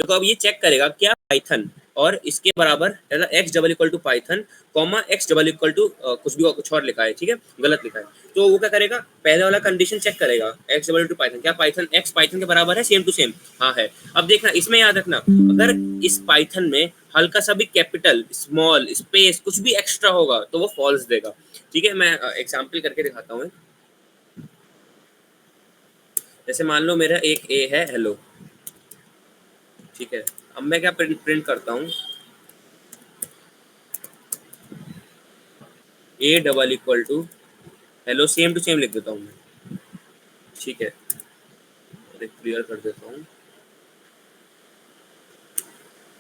देखो अब ये चेक करेगा क्या पाइथन और इसके बराबर है ना x double equal to Python comma x double equal to कुछ और लिखा है, ठीक है, गलत लिखा है। तो वो क्या करेगा, पहले वाला कंडीशन चेक करेगा एक्स डबल टू पाइथन, क्या पाइथन एक्स पाइथन के बराबर है, सेम टू सेम, हाँ है। अब देखना इसमें याद रखना, अगर इस पाइथन में हल्का सा भी कैपिटल स्मॉल स्पेस कुछ भी एक्स्ट्रा होगा तो वो फॉल्स देगा, ठीक है। मैं एग्जाम्पल करके दिखाता हूँ। जैसे मान लो मेरा एक ए है हेलो, ठीक है। अब मैं क्या प्रिंट करता हूँ, a double equal to hello, same to same लिख देता हूँ मैं, ठीक है। क्लियर कर देता हूँ,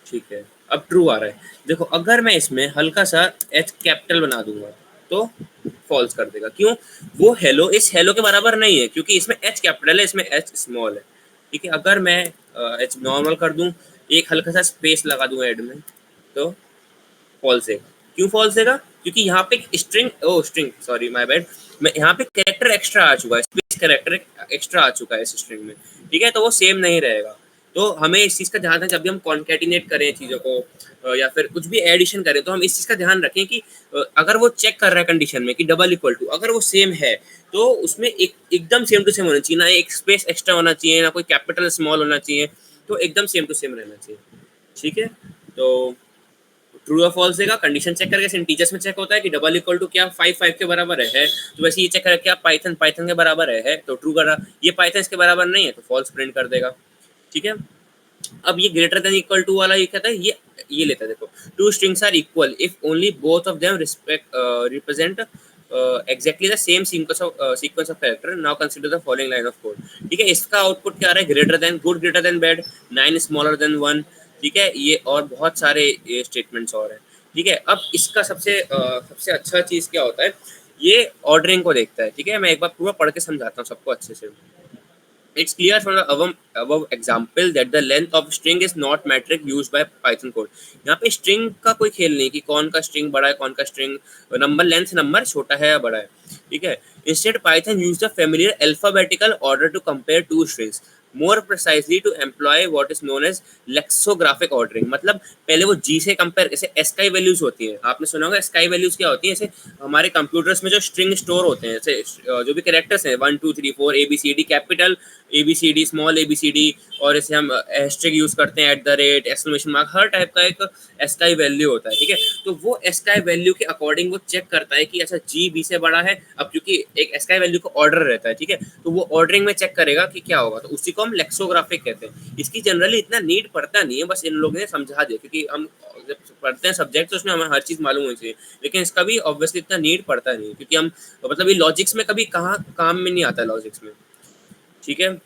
ठीक है। अब ट्रू आ रहा है। देखो अगर मैं इसमें हल्का सा एच कैपिटल बना दूंगा तो फॉल्स कर देगा, क्यों, वो हेलो इस हेलो के बराबर नहीं है, क्योंकि इसमें एच कैपिटल है, इसमें एच स्मॉल है, ठीक है। अगर मैं एच नॉर्मल कर दूं, एक हल्का सा स्पेस लगा दूं एड में, तो फॉल्स देगा। क्यों फॉल्स देगा, क्योंकि यहाँ पे string, oh string sorry my bad, मैं यहाँ पे कैरेक्टर एक्स्ट्रा आ चुका है, स्पेस कैरेक्टर एक्स्ट्रा आ चुका है इस स्ट्रिंग में, ठीक है। तो वो सेम नहीं रहेगा। तो हमें इस चीज़ का ध्यान है, जब भी हम कॉन्केटिनेट करें चीज़ों को या फिर कुछ भी एडिशन करें, तो हम इस चीज़ का ध्यान रखें कि अगर वो चेक कर रहा है कंडीशन में कि डबल इक्वल टू, अगर वो सेम है तो उसमें एकदम सेम टू सेम होना चाहिए, ना एक स्पेस एक्स्ट्रा होना चाहिए, ना कोई कैपिटल स्मॉल होना चाहिए, तो एकदम सेम टू सेम रहना चाहिए, ठीक है। तो ट्रू और फॉल्स देगा, कंडीशन चेक करके इंटीजर्स में चेक होता है कि डबल इक्वल टू क्या 5 के बराबर है, तो वैसे ये चेक करेगा क्या पाइथन पाइथन के बराबर है तो ट्रू कर रहा, ये पाइथन इसके बराबर नहीं है तो फॉल्स प्रिंट कर देगा, ठीक है। अब ये ग्रेटर देन इक्वल टू वाला ये कहता है, ये लेता है, देखो two strings are equal if only both of them represent exactly the same sequence of character, now consider the following line of code, ठीक है। इसका आउटपुट क्या आ रहा है, greater than good, greater than bad, 9 smaller than 1, ठीक है। ये और बहुत सारे ये स्टेटमेंट्स और हैं, ठीक है। अब इसका सबसे अच्छा चीज़ क्या होता है, ये ऑर्डरिंग को देखता है, ठीक है। मैं एक बार पूरा पढ़ के समझाता हूँ सबको अच्छे से। It's clear from the above example that the length of string is not metric used by Python code. यहाँ पे string का कोई खेल नहीं कि कौन का string बड़ा है कौन का string नंबर लेंथ नंबर छोटा है या बड़ा है, ठीक है। Instead Python use the familiar alphabetical order to compare two strings. More precisely to employ what is known as lexicographic ordering. मतलब पहले वो जी से कंपेयर, जैसे एस्काई वैल्यूज होती हैं, आपने सुना होगा एस्काई वैल्यूज क्या होती हैं, जैसे हमारे कंप्यूटर्स में जो स्ट्रिंग स्टोर होते हैं, जैसे जो भी कैरेक्टर्स हैं 1 2 3 4 ABCD capital ABCD small ABCD, और इसे हम हैशटैग यूज करते हैं @ एक्सक्लेमेशन मार्क, हर टाइप का एक एस्काई वैल्यू होता है, ठीक है। तो वो एस्काई वैल्यू के अकॉर्डिंग वो चेक करता है कि अच्छा जी बी से बड़ा है, अब क्योंकि एक एस्काई वैल्यू का ऑर्डर रहता है, ठीक है। तो वो ऑर्डरिंग में चेक करेगा कि क्या होगा, तो उसी को हम लेक्सोग्राफिक कहते हैं। इसकी जनरली इतना नीड पड़ता नहीं है, बस इन लोगों ने समझा दिया, क्योंकि हम जब पढ़ते हैं सब्जेक्ट तो उसमें हमें हर चीज़ मालूम होनी चाहिए, लेकिन इसका भी ऑब्वियसली इतना नीड पड़ता नहीं, क्योंकि हम मतलब ये लॉजिक्स में कभी कहाँ काम में नहीं आता है लॉजिक्स में, ठीक है।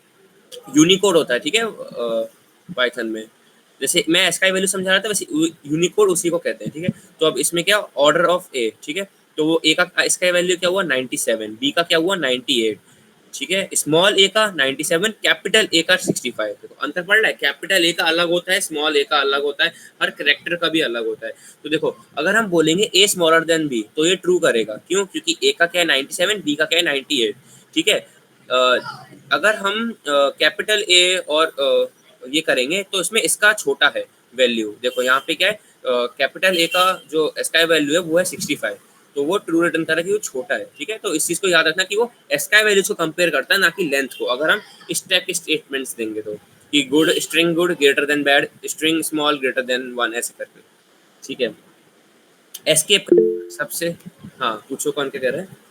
यूनिकोड होता है, ठीक है, पाइथन में। जैसे मैं एस्काई वैल्यू समझा रहा था, वैसे यूनिकोड उसी को कहते हैं, ठीक है। तो अब इसमें क्या ऑर्डर ऑफ ए, ठीक है। तो वो ए का एस्काई वैल्यू क्या हुआ 97, बी का क्या हुआ 98, ठीक है। स्मॉल ए का 97, कैपिटल ए का 65। तो अंतर पड़ रहा है, कैपिटल ए का अलग होता है, स्मॉल ए का अलग होता है, हर करेक्टर का भी अलग होता है। तो देखो अगर हम बोलेंगे ए स्मॉलर देन बी तो ये ट्रू करेगा, क्यों, क्योंकि ए का क्या है 97, बी का क्या है 98, ठीक है। अगर हम कैपिटल ए और ये करेंगे तो इसमें इसका छोटा है वैल्यू, देखो यहाँ पे क्या है, कैपिटल ए का जो स्काई वैल्यू है वो है 65, तो वो ट्रू रिटर्न कर रहा है कि वो छोटा है, ठीक है। तो इस चीज़ को याद रखना कि वो स्काई वैल्यूज को कंपेयर करता है, ना कि लेंथ को। अगर हम इस टाइप के स्टेटमेंट्स देंगे तो कि good string good greater than bad, string small greater than 1, ऐसे करके, ठीक है। एस्केप सबसे, हाँ पूछो कौन क्या कह रहा है।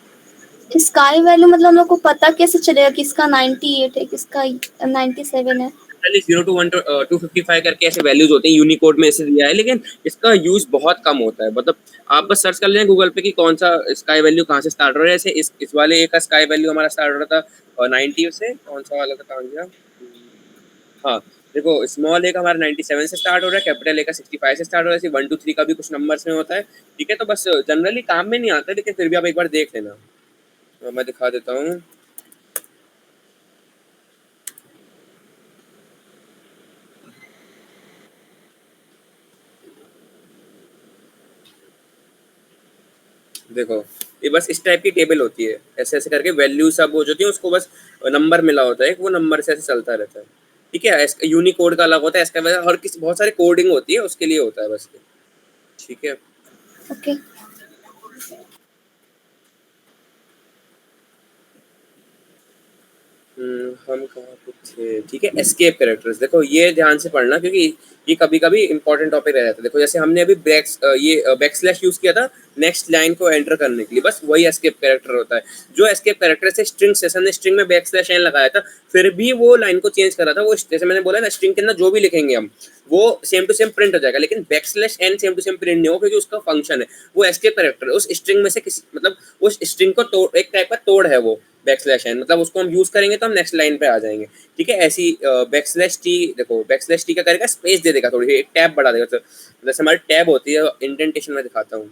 स्काई वैल्यू मतलब हम लोग को पता कैसे चलेगा किसका 98 है किसका 97 है? 0 to 1 to 255 करके ऐसे वैल्यूज होते हैं, यूनिकोड में ऐसे दिया है, लेकिन इसका यूज बहुत कम होता है। मतलब आप बस सर्च कर लें गूगल पे कि कौन सा स्काई वैल्यू कहाँ से स्टार्ट हो रहा है। जैसे इस वाले एक का स्काई वैल्यू हमारा स्टार्ट हो रहा था 90 से, कौन सा वाला था कहाँ गया, हाँ देखो स्मॉल ए का हमारा 97 से स्टार्ट हो रहा है, कैपिटल ए का 65 से स्टार्ट हो रहा है, 1 2 3 का भी कुछ नंबर्स में होता है, ठीक है। तो बस जनरली काम में नहीं आता, लेकिन फिर भी आप एक बार देख लेना। मैं दिखा देता हूँ, देखो ये बस इस टाइप की टेबल होती है, ऐसे ऐसे करके वैल्यू सब हो जाती है, उसको बस नंबर मिला होता है, वो नंबर से ऐसे चलता रहता है, ठीक है, यूनिकोड का अलग होता है, इसका हर किसी बहुत सारी कोडिंग होती है, उसके लिए होता है बस। ठीक है, ओके। हम कहाँ पे थे? ठीक है, एस्केप कैरेक्टर्स, देखो ये ध्यान से पढ़ना क्योंकि ये कभी कभी इंपॉर्टेंट टॉपिक रह जाता है। देखो जैसे हमने अभी बैकस्लैश यूज किया था नेक्स्ट लाइन को एंटर करने के लिए, बस वही एस्केप कैरेक्टर होता है। जो एस्केप कैरेक्टर से स्ट्रिंग से हमने स्ट्रिंग में बैकस्लैश एन लगाया था, फिर भी वो लाइन को चेंज करा था, वो जैसे मैंने बोला ना स्ट्रिंग के अंदर जो भी लिखेंगे हम वो सेम टू सेम प्रिंट हो जाएगा, लेकिन backslash n same to same print नहीं हो क्योंकि उसका फंक्शन है, वो एस्केप कैरेक्टर है। उस स्ट्रिंग में से किसी मतलब उस स्ट्रिंग को तोड़, एक टाइप का तोड़ है वो बैकस्लैश एन, मतलब उसको हम यूज करेंगे तो हम नेक्स्ट लाइन पे आ जाएंगे। ठीक है, ऐसी बैकस्लैश टी, देखो बैकस्लैश टी क्या करेगा, स्पेस दे देगा, थोड़ी एक टैब बढ़ा देगा। तो जैसे हमारी टैब होती है, इंडेंटेशन में दिखाता हूँ।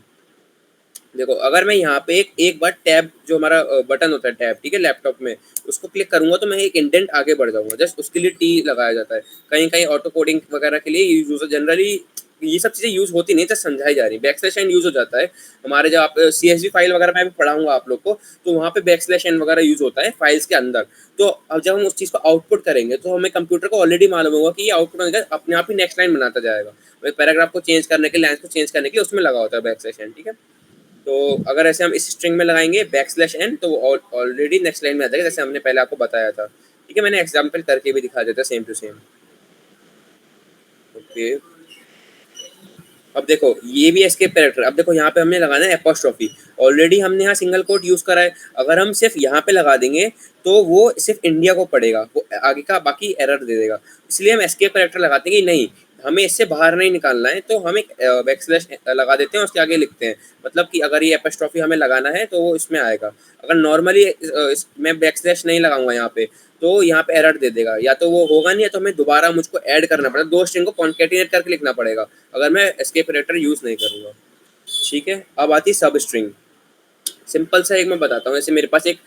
देखो अगर मैं यहाँ पे एक बार टैब जो हमारा बटन होता है टैब, ठीक है लैपटॉप में, उसको क्लिक करूंगा तो मैं एक इंडेंट आगे बढ़ जाऊंगा, जस्ट उसके लिए टी लगाया जाता है। कहीं कहीं ऑटो कोडिंग वगैरह के लिए यूज, जनरली ये सब चीजें यूज होती नहीं, जस्ट समझाई जा रही। बैकस्लैश एन यूज हो जाता है हमारे, जब आप CSV फाइल वगैरह में भी पढ़ाऊंगा आप लोग को, तो वहाँ पे बैकस्लैश एन वगैरह यूज होता है फाइल्स के अंदर। तो अब जब हम उस चीज़ को आउटपुट करेंगे तो हमें कंप्यूटर को ऑलरेडी मालूम होगा कि ये आउटपुट अपने आप ही नेक्स्ट लाइन बनाता जाएगा। पैराग्राफ को चेंज करने के लिए, लाइन को चेंज करने के लिए उसमें लगा होता है बैकस्लैश एन। ठीक है, तो अगर ऐसे हम इस स्ट्रिंग में लगाएंगे बैकस्लैश एन तो वो ऑलरेडी नेक्स्ट लाइन में आ जाएगा, जैसे हमने पहले आपको बताया था। ठीक है, मैंने एग्जांपल करके भी दिखा देता सेम टू सेम। ओके, अब देखो ये भी एस्केप कैरेक्टर। अब देखो यहाँ पे हमने लगाना है एपोस्ट्रोफी, ऑलरेडी हमने यहाँ सिंगल कोट यूज करा है। अगर हम सिर्फ यहाँ पे लगा देंगे तो वो सिर्फ इंडिया को पढ़ेगा, वो आगे का बाकी एरर दे देगा। इसलिए हम एस्केप कैरेक्टर लगाते हैं कि नहीं हमें इससे बाहर नहीं निकालना है, तो हम एक बैकस्लैश लगा देते हैं, उसके आगे लिखते हैं, मतलब कि अगर ये एपोस्ट्रोफी हमें लगाना है तो वो इसमें आएगा। अगर नॉर्मली मैं बैकस्लैश नहीं लगाऊंगा यहाँ पे तो यहाँ पे एरर दे देगा, या तो वो होगा नहीं, या तो हमें दोबारा मुझको ऐड करना पड़ेगा, दो स्ट्रिंग को कॉन्केटिनेट करके लिखना पड़ेगा अगर मैं एस्केप कैरेक्टर यूज नहीं करूँगा। ठीक है, अब आती सब स्ट्रिंग। सिंपल सा एक मैं बताता हूँ, जैसे मेरे पास एक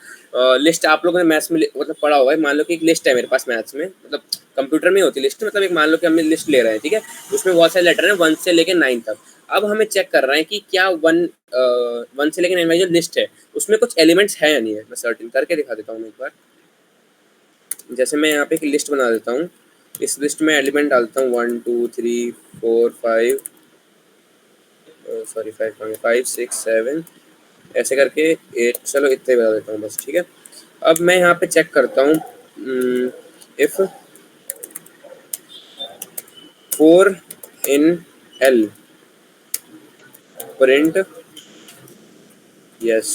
लिस्ट आप लोगों ने मैथ्स में मतलब पढ़ा होगा, मान लो कि एक लिस्ट है मेरे पास मैथ्स में, मतलब कंप्यूटर में होती लिस्ट, मतलब एक मान लो कि हम लिस्ट ले रहे हैं। ठीक है, उसमें बहुत सारे लेटर हैं 1 से लेकर 9 तक। अब हमें चेक कर रहे हैं कि क्या 1 से लेकर 9 वाली जो लिस्ट है उसमें कुछ एलिमेंट्स है या नहीं है। मैं सर्टिन करके दिखा देता हूँ एक बार। जैसे मैं यहाँ पे एक लिस्ट बना देता हूँ, इस लिस्ट में एलिमेंट डालता हूँ 1 2 3 4 5 सॉरी 5 6 7 ऐसे करके 8, चलो इतने बता देता हूँ बस। ठीक है, अब मैं यहाँ पे चेक करता हूँ if 4 in L print yes.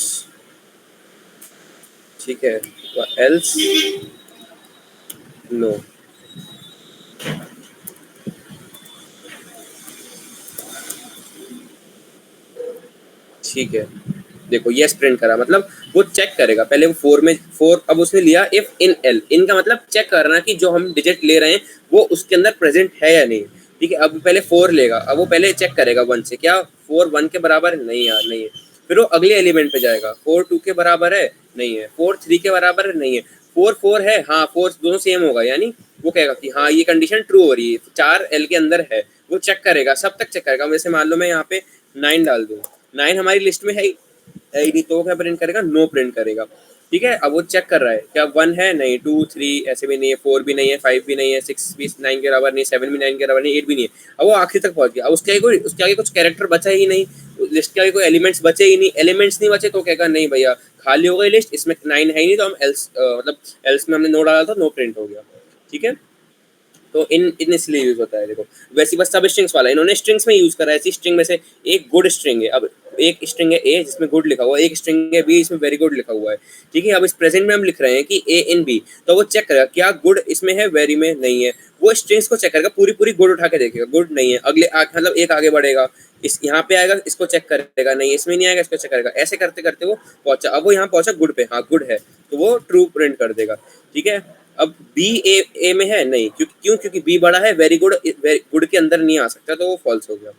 ठीक है, एल्स नो। ठीक है, देखो यस प्रिंट करा, मतलब वो चेक करेगा पहले वो 4 में 4, अब उसने लिया इफ इन एल, इन का मतलब चेक करना कि जो हम डिजिट ले रहे हैं वो उसके अंदर प्रेजेंट है या नहीं। ठीक है, अब पहले 4 लेगा, अब वो पहले चेक करेगा 1 से, क्या 4 1 के बराबर है, नहीं यार नहीं है। फिर वो अगले एलिमेंट पे जाएगा, 4 2 के बराबर है, नहीं है। 4 3 के बराबर है, नहीं है। 4 4 है, हाँ 4 दोनों सेम होगा, यानी वो कहेगा कि हाँ ये कंडीशन ट्रू हो रही है, 4 एल के अंदर है। वो चेक करेगा, सब तक चेक करेगा। वैसे मान लो मैं यहाँ पे 9 डाल दूँ, 9 हमारी लिस्ट में है ही नहीं, तो क्या प्रिंट करेगा, नो प्रिंट करेगा। ठीक है, अब वो चेक कर रहा है क्या 1 है, नहीं, 2 3 ऐसे भी नहीं है, 4 भी नहीं है, 5 भी नहीं है, 6 भी 9 के बराबर नहीं, 7 भी 9 के बराबर नहीं, 8 भी नहीं है। अब वो आखिर तक पहुंच गया, अब उसके आगे कुछ कैरेक्टर बचा ही नहीं, लिस्ट के आगे कोई एलिमेंट्स बचे ही नहीं। एलिमेंट्स नहीं बचे तो कहेगा नहीं भैया खाली हो गई लिस्ट, इसमें 9 है ही नहीं, तो हम एल्स मतलब एल्स में हमने नो डाला था, नो प्रिंट हो गया। ठीक है, तो इन इसलिए यूज होता है। देखो वैसे बस सब स्ट्रिंग्स वाला इन्होंने स्ट्रिंग्स में यूज करा है। ऐसी स्ट्रिंग में से एक गुड स्ट्रिंग है, अब एक स्ट्रिंग है ए जिसमें गुड लिखा हुआ है, एक स्ट्रिंग है बी इसमें वेरी गुड लिखा हुआ है। ठीक है, अब इस प्रेजेंट में हम लिख रहे हैं कि ए इन बी, तो वो चेक करेगा क्या गुड इसमें है, वेरी में नहीं है। वो स्ट्रिंग्स को चेक करेगा, पूरी पूरी गुड उठा के देखेगा, गुड नहीं है, अगले मतलब एक आगे बढ़ेगा, इस यहाँ पे आएगा, इसको चेक करेगा, नहीं इसमें नहीं आएगा, इसको चेक करेगा, ऐसे करते करते वो पहुंचा। अब वो यहाँ पहुंचा गुड पे, हाँ गुड है, तो वो ट्रू प्रिंट कर देगा। ठीक है, अब बी ए में है नहीं, क्योंकि बी बड़ा है, वेरी गुड गुड के अंदर नहीं आ सकता, तो वो फॉल्स हो गया।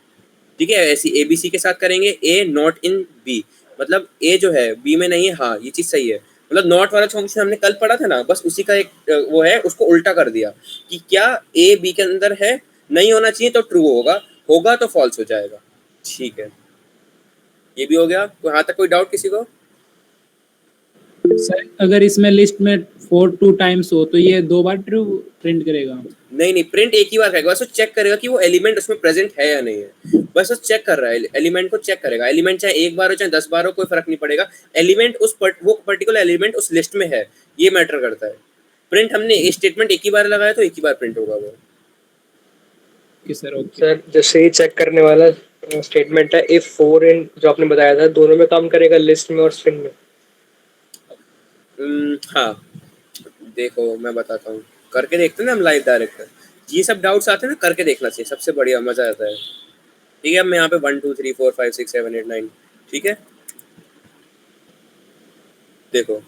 ठीक है, ऐसी ए बी सी के साथ करेंगे, ए नॉट इन बी, मतलब ए जो है बी में नहीं है, हाँ ये चीज सही है, मतलब नॉट वाला फंक्शन हमने कल पढ़ा था ना, बस उसी का एक वो है, उसको उल्टा कर दिया कि क्या ए बी के अंदर है, नहीं होना चाहिए तो ट्रू होगा, होगा तो फॉल्स हो जाएगा। ठीक है, ये भी हो गया। यहाँ तक कोई डाउट किसी को? सर अगर इसमें लिस्ट में 4 2 टाइम्स हो तो ये 2 बार ट्रू प्रिंट करेगा। नहीं नहीं, प्रिंट एक ही बार करेगा, बस वो चेक करेगा कि वो एलिमेंट उसमें प्रेजेंट है या नहीं है, बस वो चेक कर रहा है, एलिमेंट को चेक करेगा। एलिमेंट चाहे एक बार हो चाहे 10 बार हो, कोई फर्क नहीं पड़ेगा, एलिमेंट वो पर्टिकुलर एलिमेंट उस लिस्ट में है, ये मैटर करता है। प्रिंट हमने स्टेटमेंट एक ही बार लगाया तो एक ही बार प्रिंट होगा वो। ओके सर, ओके सर जैसे ही चेक करने वाला स्टेटमेंट है, इफ 4 इन जो आपने बताया था दोनों में काम करेगा, लिस्ट में और स्ट्रिंग में। हाँ देखो मैं बताता हूँ, करके देखते हैं ना हम लाइव डायरेक्ट, ये सब डाउट्स आते हैं ना, करके देखना चाहिए, सबसे बढ़िया मजा आता है। ठीक है, अब मैं यहाँ पे 1 2 3 4 5 6 7 8 9, ठीक है देखो,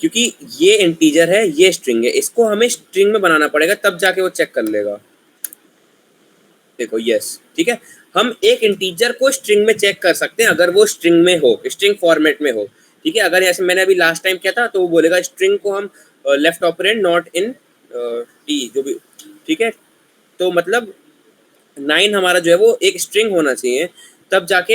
क्योंकि ये इंटीजर है ये स्ट्रिंग है, इसको हमें स्ट्रिंग में बनाना पड़ेगा तब जाके वो चेक कर लेगा। देखो यस, ठीक है, हम एक इंटीजर को स्ट्रिंग में चेक कर सकते हैं अगर वो स्ट्रिंग में हो, स्ट्रिंग फॉर्मेट में हो। ठीक है, अगर जैसे मैंने अभी लास्ट टाइम किया था तो वो बोलेगा स्ट्रिंग को हम left operand not in T जो भी, ठीक है, तो मतलब 9 हमारा जो है वो एक स्ट्रिंग होना चाहिए, तब जाके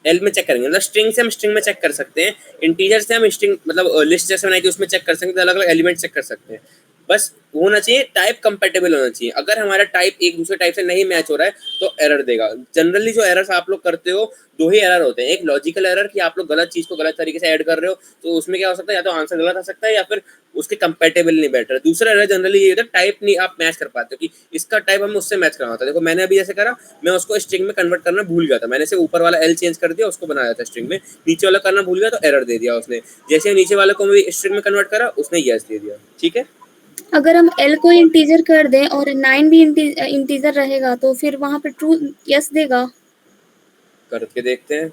एल में चेक करेंगे। मतलब स्ट्रिंग से हम स्ट्रिंग में चेक कर सकते हैं, इंटीजर से हम स्ट्रिंग मतलब लिस्ट जैसे बनाई थी उसमें चेक कर सकते हैं, अलग अलग एलिमेंट चेक कर सकते हैं। बस होना चाहिए टाइप कंपेटेबल होना चाहिए, अगर हमारा टाइप एक दूसरे टाइप से नहीं मैच हो रहा है तो एरर देगा। जनरली जो एरर्स आप लोग करते हो, दो ही एरर होते हैं, एक लॉजिकल एरर कि आप लोग गलत चीज को गलत तरीके से ऐड कर रहे हो, तो उसमें क्या हो सकता है, या तो आंसर गलत आ सकता है या फिर उसके कंपेटेबल नहीं बैठ रहा। दूसरा एरर जनरली ये होता है टाइप नहीं आप मैच कर पाते हो, कि इसका टाइप हम उससे मैच करना होता है। देखो मैंने अभी जैसे करा, मैं उसको स्ट्रिंग में कन्वर्ट करना भूल गया था, मैंने से ऊपर वाला एल चेंज कर दिया, उसको बनाया था स्ट्रिंग में, नीचे वाला करना भूल गया तो एरर दे दिया उसने। जैसे नीचे वाले को भी स्ट्रिंग में कन्वर्ट करा, उसने यस दे दिया। ठीक है, अगर हम एल को इंटीजर कर दें और 9 भी इंटीजर रहेगा तो फिर वहां पे ट्रू यस देगा। करके देखते हैं।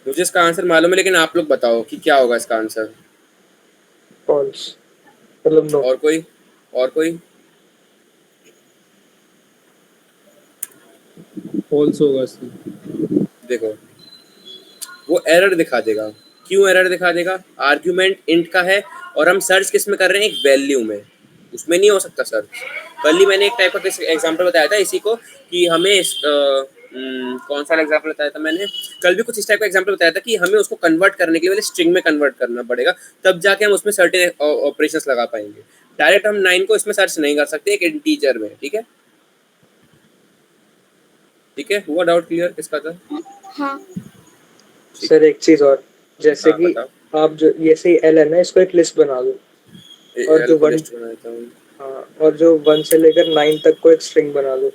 मुझे इसका आंसर मालूम है, लेकिन आप लोग बताओ कि क्या होगा इसका आंसर। फॉल्स, मतलब नो। और कोई, और कोई? फॉल्स होगा सर। देखो वो एरर दिखा देगा, क्यों एरर दिखा देगा, आर्ग्यूमेंट इंट का है और हम सर्च किस में कर रहे हैं, एक वैल्यू में, उसमें नहीं हो सकता सर्च। कल ही मैंने एक टाइप का एग्जांपल बताया था इसी को, कि हमें कौन सा एग्जांपल बताया था मैंने, कल भी कुछ इस टाइप का एग्जांपल बताया था कि हमें उसको कन्वर्ट करने के लिए स्ट्रिंग में कन्वर्ट करना पड़ेगा, तब जाके हम उसमें सर्टेन ऑपरेशंस लगा पाएंगे। डायरेक्ट हम 9 को इसमें सर्च नहीं कर सकते एक इंटीजर में। ठीक है, ठीक है, हुआ डाउट क्लियर इसका था? हाँ सर एक चीज और, जैसे हाँ कि बताओ। आप जो ये सही एल है ना, इसको एक लिस्ट बना दो, और जो वन, लिस्ट बना देता हूँ। हाँ, और जो 1 से लेकर 9 तक को एक स्ट्रिंग बना दो।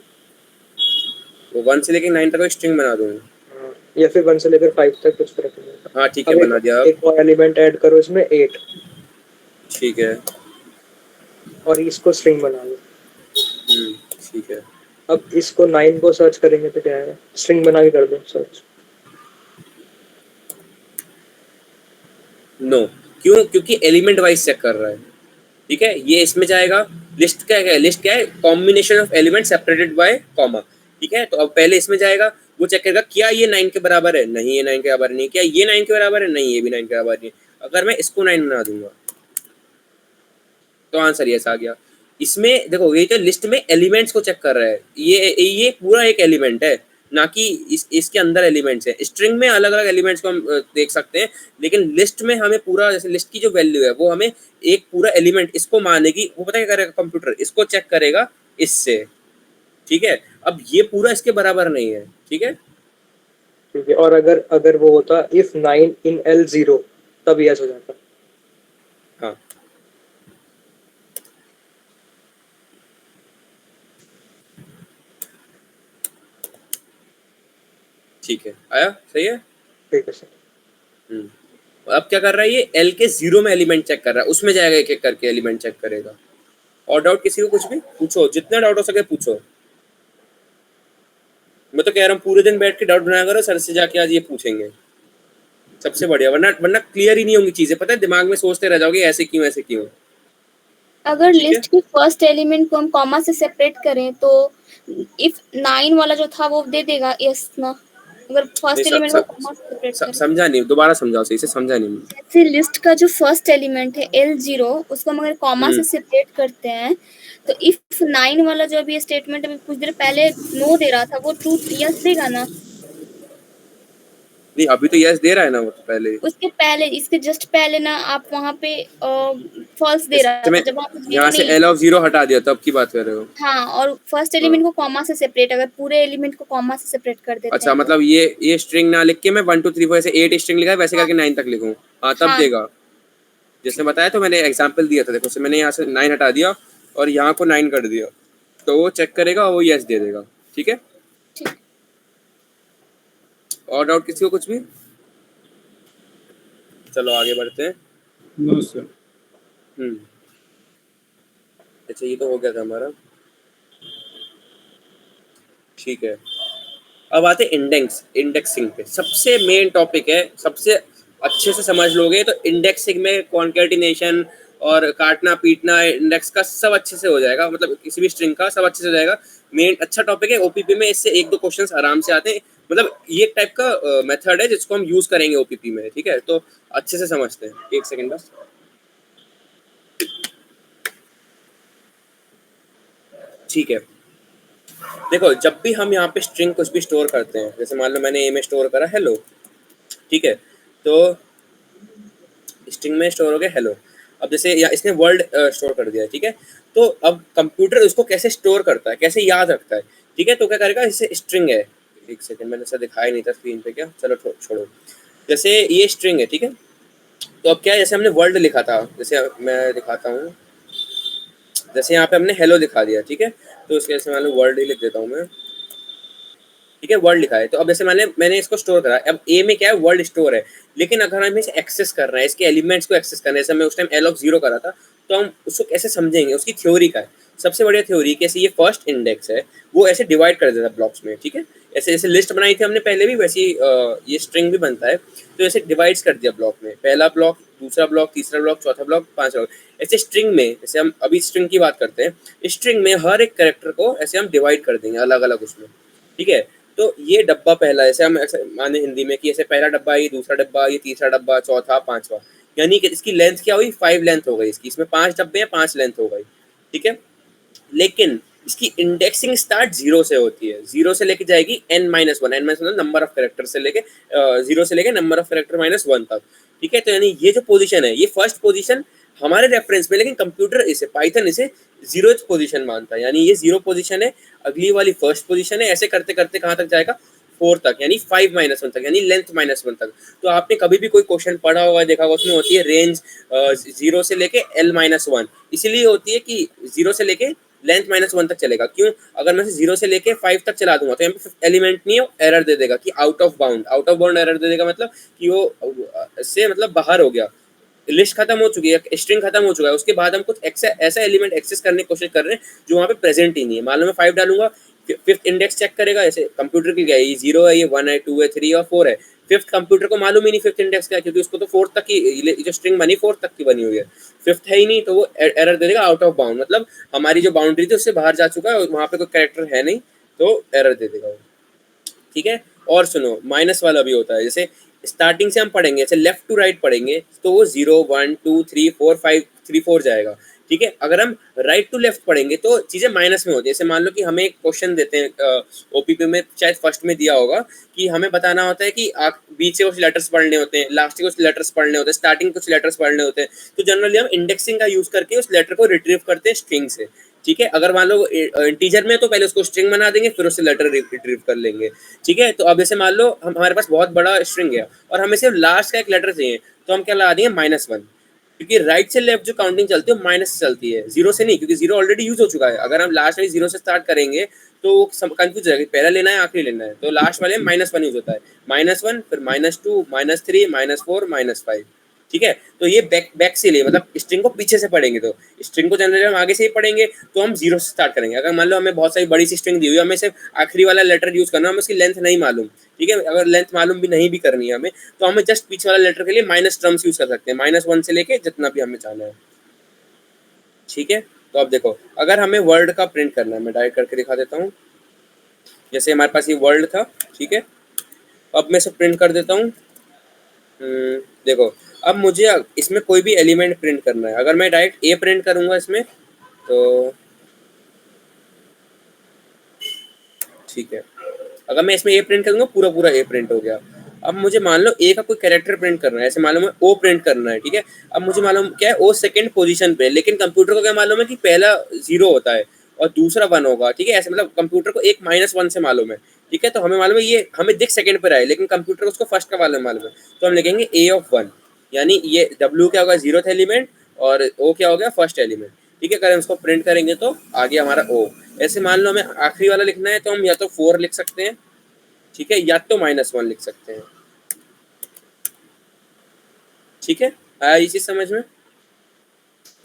वो 1 से लेकर 9 तक एक स्ट्रिंग बना दूँ? हाँ, या फिर 1 से लेकर 5 तक, कुछ फर्क नहीं पड़ता। हाँ ठीक है, अब बना दिया। अब एक और एलिमेंट ऐड करो इसमें 8, ठीक है, और इसको स्ट्रिंग बना लो। ठीक है। अब इसको 9 को सर्च करेंगे तो क्या है, स्ट्रिंग बना के कर दो सर्च। नो, क्यों? क्योंकि एलिमेंट वाइज चेक कर रहा है। ठीक है, ये इसमें जाएगा, लिस्ट क्या है, लिस्ट क्या है, combination of element separated by comma. ठीक है, तो अब पहले इसमें जाएगा, वो चेक करेगा क्या ये 9 के बराबर है, नहीं ये 9 के बराबर नहीं, क्या ये 9 के बराबर है, नहीं ये भी 9 के बराबर नहीं। अगर मैं इसको 9 बना दूंगा तो आंसर यस आ गया। इसमें देखो ये तो लिस्ट में एलिमेंट्स को चेक कर रहा है, ये पूरा एक एलिमेंट है, ना कि इसके अंदर एलिमेंट्स है। स्ट्रिंग में अलग अलग एलिमेंट्स को हम देख सकते हैं, लेकिन लिस्ट में हमें पूरा, जैसे लिस्ट की जो वैल्यू है वो हमें एक पूरा एलिमेंट इसको मानेगी, वो पता क्या करेगा कंप्यूटर, इसको चेक करेगा इससे। ठीक है, अब ये पूरा इसके बराबर नहीं है। ठीक है, ठीक है, और अगर अगर वो होता इफ 9 इन एल 0, तब यस हो जाता। हाँ ठीक है, आया सही है। ठीक है सर। अब क्या कर रहा है, ये एल के 0 में एलिमेंट चेक कर रहा है, उसमें जाएगा एक एक करके एलिमेंट चेक करेगा। और डाउट किसी को कुछ भी पूछो, जितना डाउट हो सके पूछो। मैं तो कह रहा हूँ पूरे दिन बैठ के डाउट बनाया करो, सर से जाके आज ये पूछेंगे, सबसे बढ़िया, वरना वरना क्लियर ही नहीं होंगी चीजें, पता है, दिमाग में सोचते रह जाओगे ऐसे क्यों ऐसे क्यों। अगर ठीक है, लिस्ट के फर्स्ट एलिमेंट को हम कॉमा से सेपरेट करें तो इफ 9 वाला जो था वो दे देगा यस ना, अगर नहीं फर्स्ट एलिमेंट को कॉमा से सेपरेट करें। समझा नहीं, दोबारा समझाओ, सही से समझा नहीं। जैसे लिस्ट का जो फर्स्ट एलिमेंट है L0, उसको हम अगर कॉमा से सेपरेट करते हैं तो इफ 9 वाला जो अभी स्टेटमेंट अभी कुछ देर पहले नो दे रहा था वो ट्रू यस देगा ना। नहीं अभी तो यस दे रहा है ना वो तो पहले। उसके पहले, इसके जस्ट पहले ना आप वहाँ पे फॉल्स दे रहा इसमें था जब वहाँ पे जीरो यहाँ से नहीं एल लिखा। ऑफ जीरो हटा दिया तब की बात कर रहे हो? हाँ, और फर्स्ट हाँ। एलिमेंट को कॉमा से सेपरेट, अगर पूरे एलिमेंट को कॉमा से सेपरेट कर देते अच्छा हैं तो। मतलब ये स्ट्रिंग ना लिख के मैं 1 2 3 4 ऐसे 8 स्ट्रिंग लिखा है वैसे हाँ करके 9 तक लिखूं, हाँ तब हाँ देगा। जैसे बताया तो मैंने एग्जांपल दिया था, देखो से मैंने यहाँ से 9 हटा दिया और यहाँ को 9 कर दिया, तो वो चेक करेगा, वो यस दे देगा। ठीक है, ठीक। और डाउट किसी को कुछ भी? चलो आगे बढ़ते हैं। No sir. अच्छा ये तो हो गया था हमारा। ठीक है, अब आते इंडेक्सिंग पे। सबसे मेन टॉपिक है, सबसे अच्छे से समझ लोगे तो इंडेक्सिंग में कॉन्केटिनेशन और काटना पीटना इंडेक्स का सब अच्छे से हो जाएगा, मतलब किसी भी स्ट्रिंग का सब अच्छे से हो जाएगा। मेन अच्छा टॉपिक है ओपीपी में, इससे एक दो क्वेश्चंस आराम से आते हैं, मतलब ये एक टाइप का मेथड है जिसको हम यूज करेंगे ओपीपी में। ठीक है, तो अच्छे से समझते हैं, एक सेकेंड बस। ठीक है, देखो जब भी हम यहाँ पे स्ट्रिंग कुछ भी स्टोर करते हैं, जैसे मान लो मैंने ए में स्टोर करा हेलो, ठीक है, तो स्ट्रिंग में स्टोर हो गया हेलो। अब जैसे या इसने वर्ल्ड स्टोर कर दिया, ठीक है, तो अब कंप्यूटर उसको कैसे स्टोर करता है, कैसे याद रखता है? ठीक है, तो क्या करेगा, जैसे स्ट्रिंग है, एक सेकंड मैंने ऐसा दिखाया नहीं था स्क्रीन पे, क्या, चलो छोड़ो। जैसे ये स्ट्रिंग है, ठीक है, तो अब क्या है, जैसे हमने वर्ल्ड लिखा था, जैसे मैं दिखाता हूँ, जैसे यहाँ पे हमने हेलो दिखा दिया, ठीक है, तो उसके जैसे मान लो वर्ल्ड ही लिख देता हूँ मैं, ठीक है, वर्ल्ड लिखा है। तो अब जैसे मैंने इसको स्टोर करा, अब ए में क्या है, वर्ल्ड स्टोर है, लेकिन अगर हम इसे एक्सेस कर रहे हैं, इसके एलिमेंट्स को एक्सेस कर रहे हैं, जैसे मैं उस टाइम एल ऑफ जीरो करा था, तो हम उसको कैसे समझेंगे, उसकी थ्योरी का है। सबसे बढ़िया थ्योरी कैसे, ये फर्स्ट इंडेक्स है, वो ऐसे डिवाइड कर देता है ब्लॉक्स में, ठीक है, ऐसे जैसे लिस्ट बनाई थी हमने पहले भी, वैसे ये स्ट्रिंग भी बनता है, तो ऐसे डिवाइड्स कर दिया ब्लॉक में, पहला ब्लॉक, दूसरा ब्लॉक, तीसरा ब्लॉक, चौथा ब्लॉक, पांचवा ब्लॉक। ऐसे स्ट्रिंग में, जैसे हम अभी स्ट्रिंग की बात करते हैं, स्ट्रिंग में हर एक कैरेक्टर को ऐसे हम डिवाइड कर देंगे अलग अलग उसमें। ठीक है, तो ये डब्बा पहला, ऐसे हम ऐसे माने हिंदी में कि ऐसे पहला डब्बा, ये दूसरा डब्बा, ये तीसरा डब्बा, चौथा, पांचवा, यानी कि इसकी लेंथ क्या हुई, 5 लेंथ हो गई इसकी, इसमें 5 डब्बे हैं, 5 लेंथ हो गई। ठीक है, लेकिन इसकी इंडेक्सिंग स्टार्ट जीरो से होती है, जीरो से लेके जाएगी n-1, n-1 number of character से लेके जीरो से लेके नंबर ऑफ कैरेक्टर -1 तक। ठीक है, तो यानी ये जो पोजीशन है, ये फर्स्ट पोजीशन हमारे रेफरेंस में, लेकिन कंप्यूटर इसे, पाइथन इसे जीरोथ पोजीशन मानता है, यानी ये जीरो पोजीशन है, अगली वाली फर्स्ट पोजीशन है, ऐसे करते करते कहाँ तक जाएगा, 4 तक, यानी 5-1 तक, यानी लेंथ -1 तक। तो आपने कभी भी कोई क्वेश्चन पढ़ा होगा, देखा होगा, उसमें होती है रेंज 0 से लेके l-1, इसीलिए होती है कि 0 से लेके लेंथ -1 तक चलेगा। क्यों? अगर मैं 0 से लेके 5 तक चला दूंगा तो यहाँ पे एलिमेंट नहीं हो, एरर दे देगा कि आउट ऑफ बाउंड एरर दे देगा, मतलब कि वो से मतलब बाहर हो गया, लिस्ट खत्म हो चुकी है, स्ट्रिंग खत्म हो चुका है, उसके बाद हम कुछ ऐसा एलिमेंट एक्सेस करने की कोशिश कर रहे हैं जो वहाँ पे प्रेजेंट ही नहीं है। मान लो मैं 5 डालूंगा, फिफ्थ इंडेक्स चेक करेगा, जैसे कंप्यूटर की क्या है, ये 0 है, ये 1 है, 2 है, 3 और 4 है। फिफ्थ कंप्यूटर को मालूम ही नहीं फिफ्थ इंडेक्स क्या है, क्योंकि उसको तो 4 तक की जो स्ट्रिंग बनी 4 तक की बनी हुई है, फिफ्थ है ही नहीं, तो वो एरर दे देगा आउट ऑफ बाउंड, मतलब हमारी जो बाउंड्री थी उससे बाहर जा चुका है और वहाँ पे कोई कैरेक्टर है नहीं, तो एरर दे देगा वो। ठीक है, और सुनो, माइनस वाला भी होता है, जैसे स्टार्टिंग से हम पढ़ेंगे, जैसे लेफ्ट टू राइट पढ़ेंगे, तो वो 0 1 2 3 4 5 3 4 जाएगा। ठीक है, अगर हम राइट टू लेफ्ट पढ़ेंगे तो चीजें माइनस में होती है। जैसे मान लो कि हमें एक क्वेश्चन देते हैं ओपीपी में, शायद फर्स्ट में दिया होगा, कि हमें बताना होता है कि बीच से कुछ लेटर्स पढ़ने होते हैं, लास्ट के कुछ लेटर्स पढ़ने होते हैं, स्टार्टिंग कुछ लेटर्स पढ़ने होते हैं, तो जनरली हम इंडेक्सिंग का यूज करके उस लेटर को रिट्रीव करते हैं स्ट्रिंग से। ठीक है, अगर मान लो इंटीजर में तो पहले उसको स्ट्रिंग बना देंगे, फिर उससे लेटर रिट्रीव कर लेंगे। ठीक है, तो अब जैसे मान लो हमारे पास बहुत बड़ा स्ट्रिंग है और हमें सिर्फ लास्ट का एक लेटर चाहिए, तो हम क्या लगा देंगे, -1, क्योंकि राइट से लेफ्ट जो काउंटिंग चलती है माइनस से चलती है, जीरो से नहीं, क्योंकि जीरो ऑलरेडी यूज हो चुका है। अगर हम लास्ट वाली 0 से स्टार्ट करेंगे तो वो कंफ्यूज हो जाएगा, पहला लेना है आखिरी लेना है, तो लास्ट वाले में -1 यूज होता है, -1 फिर -2 -3 -4 -5। ठीक है, तो ये बैक से लिए, मतलब स्ट्रिंग को पीछे से पढ़ेंगे, तो स्ट्रिंग को जनरली हम आगे से ही पढ़ेंगे, तो हम 0 से स्टार्ट करेंगे। अगर मान लो हमें बहुत सारी बड़ी सी स्ट्रिंग दी हुई है, हमें सिर्फ आखिरी वाला लेटर यूज करना है, हमें उसकी लेंथ नहीं मालूम, ठीक है, अगर लेंथ मालूम भी नहीं भी करनी है हमें, तो हमें जस्ट पीछे वाला लेटर के लिए माइनस टर्म्स यूज कर सकते हैं, -1 से लेके जितना भी हमें चाहना है। ठीक है, तो अब देखो, अगर हमें वर्ड का प्रिंट करना है, मैं डायरेक्ट करके दिखा देता हूँ। जैसे हमारे पास ये वर्ड था, ठीक है, अब मैं इसे प्रिंट कर देता हूँ। देखो, अब मुझे इसमें कोई भी एलिमेंट प्रिंट करना है, अगर मैं डायरेक्ट ए प्रिंट करूंगा इसमें, तो ठीक है, अगर मैं इसमें ए प्रिंट करूंगा, पूरा पूरा ए प्रिंट हो गया। अब मुझे मान लो ए का कोई कैरेक्टर प्रिंट करना है, ऐसे मालूम है ओ प्रिंट करना है, ठीक है। अब मुझे मालूम क्या है, ओ सेकंड पोजीशन पे, लेकिन कंप्यूटर को क्या मालूम है कि पहला 0 होता है और दूसरा 1 होगा, ठीक है। ऐसे मतलब कंप्यूटर को एक -1 से मालूम है, ठीक है। तो हमें मालूम है ये हमें दिख सेकंड पर आए, लेकिन कंप्यूटर को उसको फर्स्ट का मालूम है। तो हम लिखेंगे ए ऑफ 1, यानी ये W क्या होगा 0th एलिमेंट और O क्या हो गया फर्स्ट एलिमेंट, ठीक है। अगर हम इसको प्रिंट करेंगे तो आ गया हमारा O। ऐसे मान लो हमें आखिरी वाला लिखना है तो हम या तो 4 लिख सकते हैं, ठीक है, या तो -1 लिख सकते हैं, ठीक है। आया ये चीज समझ में।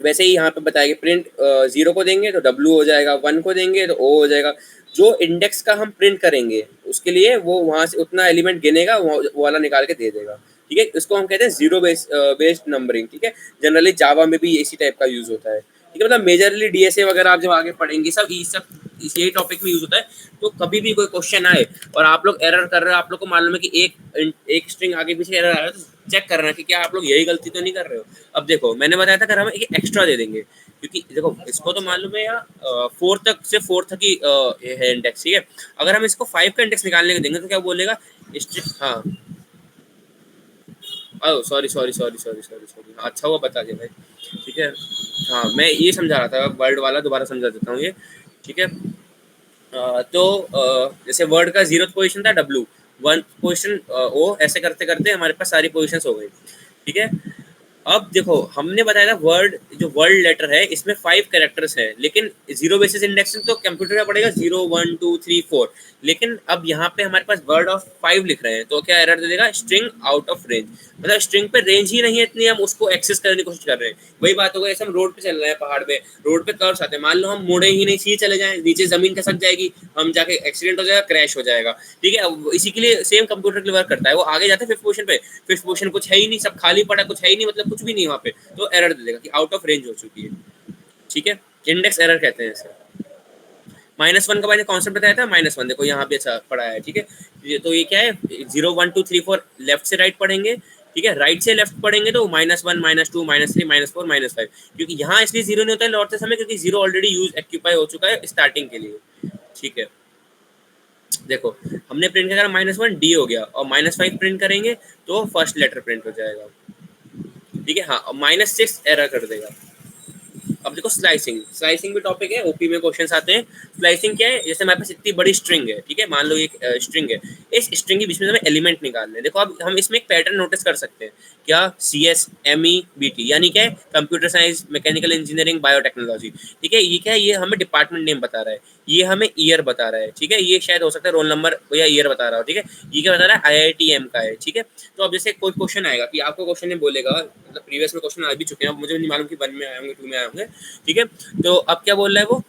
वैसे ही यहाँ पे बताया प्रिंट 0 को देंगे तो W हो जाएगा, 1 को देंगे तो O हो जाएगा। जो इंडेक्स का हम प्रिंट करेंगे उसके लिए वो वहां से उतना एलिमेंट गिनेगा, वो वाला निकाल के दे देगा, ठीक है। इसको हम कहते हैं जीरो बेस्ड नंबरिंग, ठीक है। जनरली जावा में भी इसी टाइप का यूज होता है, ठीक है। मतलब मेजरली डीएसए वगैरह आप जब आगे पढ़ेंगे सब यही टॉपिक में यूज होता है। तो कभी भी कोई क्वेश्चन आए और आप लोग एरर कर रहे हो, आप लोग को मालूम है कि एक स्ट्रिंग आगे पीछे एरर आ रहा है, तो चेक करना कि क्या आप लोग यही गलती तो नहीं कर रहे हो। अब देखो मैंने बताया था, अगर हम एक एक्स्ट्रा दे देंगे, क्योंकि देखो इसको तो मालूम है या 4 तक से 4 तक ही है इंडेक्स, ठीक है। अगर हम इसको 5 का इंडेक्स निकालने के देंगे तो क्या बोलेगा, हाँ सॉरी, अच्छा हुआ बता दिया भाई, ठीक है। हाँ मैं ये समझा रहा था, वर्ड वाला दोबारा समझा देता हूँ ये, ठीक है। तो जैसे वर्ड का 0th पोजीशन था W, 1 पोजीशन O, ऐसे करते करते हमारे पास सारी पोजीशंस हो गई, ठीक है। अब देखो हमने बताया था वर्ड, जो वर्ड लेटर है इसमें 5 कैरेक्टर्स है, लेकिन 0 बेसिस इंडेक्सिंग तो कंप्यूटर का पड़ेगा 0 1 2 3 4, लेकिन अब यहाँ पे हमारे पास वर्ड ऑफ 5 लिख रहे हैं, तो क्या एरर दे देगा, स्ट्रिंग आउट ऑफ रेंज। मतलब स्ट्रिंग पे रेंज ही नहीं है इतनी, हम उसको एक्सेस करने की कोशिश कर रहे हैं। वही बात होगा जैसे हम रोड पे चल रहे हैं, पहाड़ पे, रोड पे कर्व्स आते हैं, मान लो हम मुड़े ही नहीं, सीधे चले जाएं, नीचे जमीन खसक जाएगी, हम जाके एक्सीडेंट हो जाएगा, क्रैश हो जाएगा, ठीक है। इसी के लिए सेम कंप्यूटर के लिए वर्क करता है। वो आगे जाते हैं 5th पोजीशन पे, 5th पोजीशन कुछ है ही नहीं, सब खाली पड़ा, कुछ है ही नहीं, मतलब कुछ भी नहीं वहाँ पे, तो एरर दे देगा कि आउट ऑफ रेंज हो चुकी है, ठीक है। इंडेक्स एरर कहते हैं इसे। -1 का मैंने कॉन्सेप्ट बताया था, -1 देखो यहाँ पे अच्छा पढ़ा है, ठीक है। तो ये क्या है, 0 1 2 3 4 लेफ्ट से राइट पढ़ेंगे, ठीक है। राइट से लेफ्ट पढ़ेंगे तो -1 -2 -3 -4 -5, क्योंकि यहाँ इसलिए 0 नहीं होता है लौटते समय, क्योंकि 0 ऑलरेडी यूज एक्यूपाई हो चुका है स्टार्टिंग के लिए, ठीक है। देखो हमने प्रिंट किया -1 D हो गया, और -5 प्रिंट करेंगे तो फर्स्ट लेटर प्रिंट हो जाएगा, ठीक है। हाँ -6 एरर कर देगा। अब देखो स्लाइसिंग भी टॉपिक है, ओपी में क्वेश्चंस आते हैं। स्लाइसिंग क्या है, जैसे हमारे पास इतनी बड़ी स्ट्रिंग है, ठीक है, मान लो एक स्ट्रिंग है, इस स्ट्रिंग के बीच में हमें एलिमेंट निकालने हैं। देखो अब हम इसमें एक पैटर्न नोटिस कर सकते हैं, क्या, CSMEBT, यानी क्या है, computer science, mechanical engineering, biotechnology, ठीक है। ये क्या है, ये हमें डिपार्टमेंट नेम बता रहा है, ये हमें ईयर बता रहा है, ठीक है। ये शायद हो सकता है रोल नंबर या ईयर बता रहा हो, ठीक है। ये क्या बता रहा है, IITM का है, ठीक है। तो अब जैसे कोई क्वेश्चन आएगा कि आपको क्वेश्चन नहीं बोलेगा, मतलब प्रीवियस में क्वेश्चन आ भी चुके हैं, मुझे नहीं मालूम कि 1 में आए होंगे 2 में आए होंगे, ठीक है। तो अब क्या बोल रहा है वो,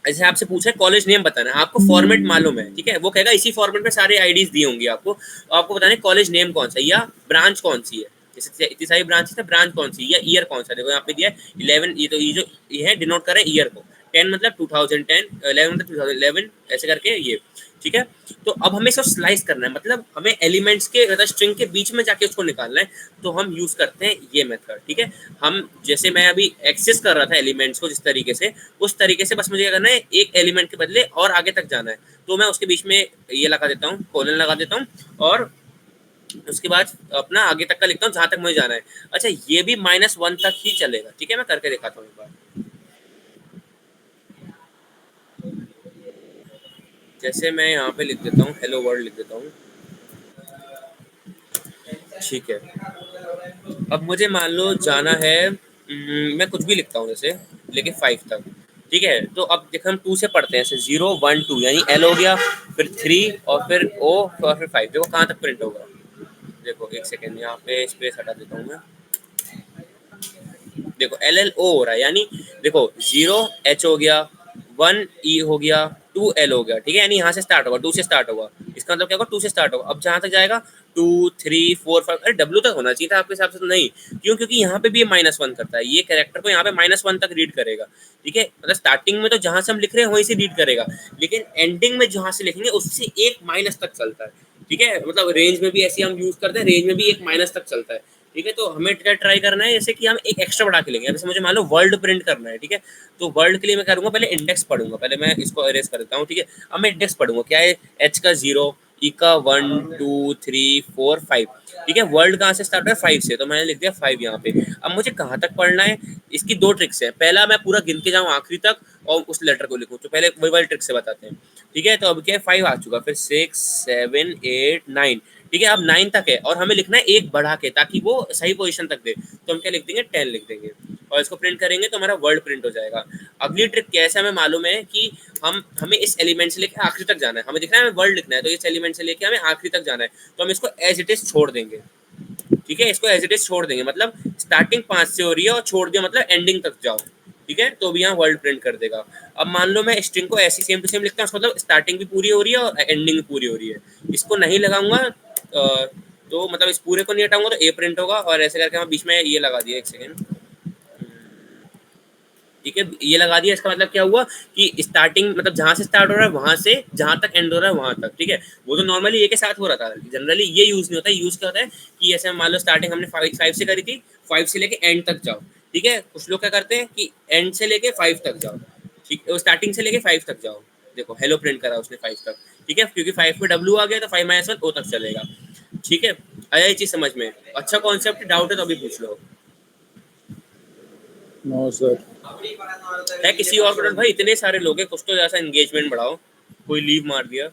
ऐसे आपसे पूछा है कॉलेज नेम बताना है, आपको फॉर्मेट मालूम है, ठीक है। वो कहेगा इसी फॉर्मेट में सारे आईडीज दी होंगी आपको, आपको बताना है कॉलेज नेम कौन सा है या ब्रांच कौन सी है। जैसे इतनी सारी ब्रांच है, ब्रांच कौन सी या ईयर कौन सा। देखो यहाँ पे दिया है 11, ये तो ये जो ये है डिनोट कर रहे हैं ईयर को, 10 मतलब 2010, 11 मतलब 2011, ऐसे करके ये, ठीक है। तो अब हमें इसको स्लाइस करना है, मतलब हमें एलिमेंट्स के मतलब स्ट्रिंग के बीच में जाके उसको निकालना है, तो हम यूज करते हैं ये मेथड, ठीक है। हम जैसे मैं अभी एक्सेस कर रहा था एलिमेंट्स को जिस तरीके से, उस तरीके से बस मुझे क्या करना है, एक एलिमेंट के बदले और आगे तक जाना है, तो मैं उसके बीच में ये लगा देता हूँ, कोलन लगा देता हूँ, और उसके बाद अपना आगे तक का लिखता हूँ जहां तक मुझे जाना है। अच्छा ये भी -1 तक ही चलेगा, ठीक है। मैं करके दिखाता हूँ एक बार, जैसे मैं यहाँ पे लिख देता हूँ हेलो वर्ल्ड लिख देता हूँ, ठीक है। अब मुझे मान लो जाना है, मैं कुछ भी लिखता हूँ जैसे, लेकिन 5 तक, ठीक है। तो अब देखो हम 2 से पढ़ते हैं, जैसे 0 1 2, यानी L हो गया, फिर 3 और फिर O और फिर 5। देखो कहाँ तक प्रिंट होगा, देखो एक सेकेंड यहाँ पे स्पेस हटा देता हूँ मैं, देखो LLO हो रहा है, यानी देखो 0 H हो गया, 1 E हो गया, 2 L हो गया, ठीक है। यानी यहाँ से स्टार्ट होगा, 2 से स्टार्ट होगा, इसका मतलब क्या होगा, 2 से स्टार्ट होगा। अब जहाँ तक जाएगा 2 3 4 5, अरे W तक होना चाहिए था आपके हिसाब से, तो नहीं, क्यों, क्योंकि यहाँ पे भी ये -1 करता है, ये कैरेक्टर को यहाँ पे -1 तक रीड करेगा, ठीक है। मतलब स्टार्टिंग में तो जहाँ से हम लिख रहे हैं वहीं से रीड करेगा, लेकिन एंडिंग में जहाँ से लिखेंगे उससे एक माइनस तक चलता है, ठीक है। मतलब रेंज में भी ऐसे हम यूज करते हैं, रेंज में भी एक माइनस तक चलता है, ठीक है। तो हमें क्या ट्राई करना है, जैसे कि हम एक एक्स्ट्रा बढ़ा के लेंगे, जैसे मुझे मान लो वर्ल्ड प्रिंट करना है, ठीक है। तो वर्ल्ड के लिए मैं करूँगा, पहले इंडेक्स पढ़ूंगा, पहले मैं इसको अरेज कर देता हूँ, ठीक है। अब मैं इंडेक्स पढ़ूंगा, क्या है, H का 0, ई का 1 2 3 4 5, ठीक है। वर्ल्ड कहाँ से स्टार्ट है? 5 से, तो मैंने लिख दिया 5 यहाँ पे। अब मुझे कहाँ तक पढ़ना है, इसकी दो ट्रिक्स है। पहला मैं पूरा गिन के जाऊँ आखिरी तक और उस लेटर को लिखूँ, तो पहले वही वाली ट्रिक से बताते हैं, ठीक है। तो अब क्या है, 5 आ चुका, फिर 6 7 8 9, ठीक है। अब 9 तक है और हमें लिखना है एक बढ़ा के, ताकि वो सही पोजीशन तक दे। तो हम क्या लिख देंगे, 10 लिख देंगे और इसको प्रिंट करेंगे तो हमारा वर्ड प्रिंट हो जाएगा। अगली ट्रिक कैसे हमें मालूम है कि हमें इस एलिमेंट से लेकर आखिरी तक जाना है, हमें दिखना है हमें वर्ड लिखना है, तो इस एलिमेंट से लेकर हमें आखिरी तक जाना है, तो हम इसको एज इट इज छोड़ देंगे, ठीक है। इसको एज इट इज छोड़ देंगे, मतलब स्टार्टिंग 5 से हो रही है और छोड़ दिया मतलब एंडिंग तक जाओ, ठीक है। तो अभी यहाँ वर्ड प्रिंट कर देगा। अब मान लो मैं स्ट्रिंग को ऐसी सेम टू सेम लिखता हूँ, मतलब स्टार्टिंग भी पूरी हो रही है और एंडिंग भी पूरी हो रही है। इसको नहीं लगाऊंगा तो मतलब इस पूरे को नहीं हटाऊंगा तो ए प्रिंट होगा, और ऐसे करके हम बीच में ये लगा दिया, एक सेकेंड, ठीक है। ये लगा दिया, इसका मतलब क्या हुआ कि स्टार्टिंग मतलब जहां से स्टार्ट हो रहा है वहां से जहां तक एंड हो रहा है वहां तक, ठीक है। वो तो नॉर्मली ए के साथ हो रहा था, जनरली ये यूज नहीं होता। यूज क्या होता है कि ऐसे मान लो स्टार्टिंग हमने 5 से करी थी, 5 से लेके एंड तक जाओ, ठीक है। कुछ लोग क्या करते हैं कि एंड से लेके 5 तक जाओ, ठीक है, स्टार्टिंग से लेके 5 तक जाओ। देखो हेलो प्रिंट करा उसने 5 तक, ठीक है, क्योंकि 5 में डब्ल्यू आ गया तो 5 - 1 ओ तक चलेगा, ठीक है। आया ये चीज समझ में? अच्छा कॉन्सेप्ट, डाउट है तो अभी पूछ लो। No sir. है किसी और प्रोडक्ट भाई? इतने सारे लोग हैं, कुछ तो जैसा एंगेजमेंट बढ़ाओ। कोई लीव मार दिया।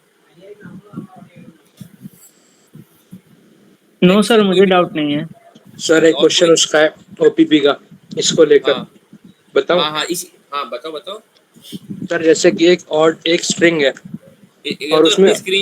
नो सर, मुझे डाउट नहीं है। सर एक और क्वेश्चन कोई? उसका है ओपीपी का, इसको लेकर हाँ बताऊं? हाँ हाँ, इसी, हाँ बताओ बताओ। सर जैसे कि एक और एक स्ट्रिंग है ये और तो उसमें अपनी स्क्रीन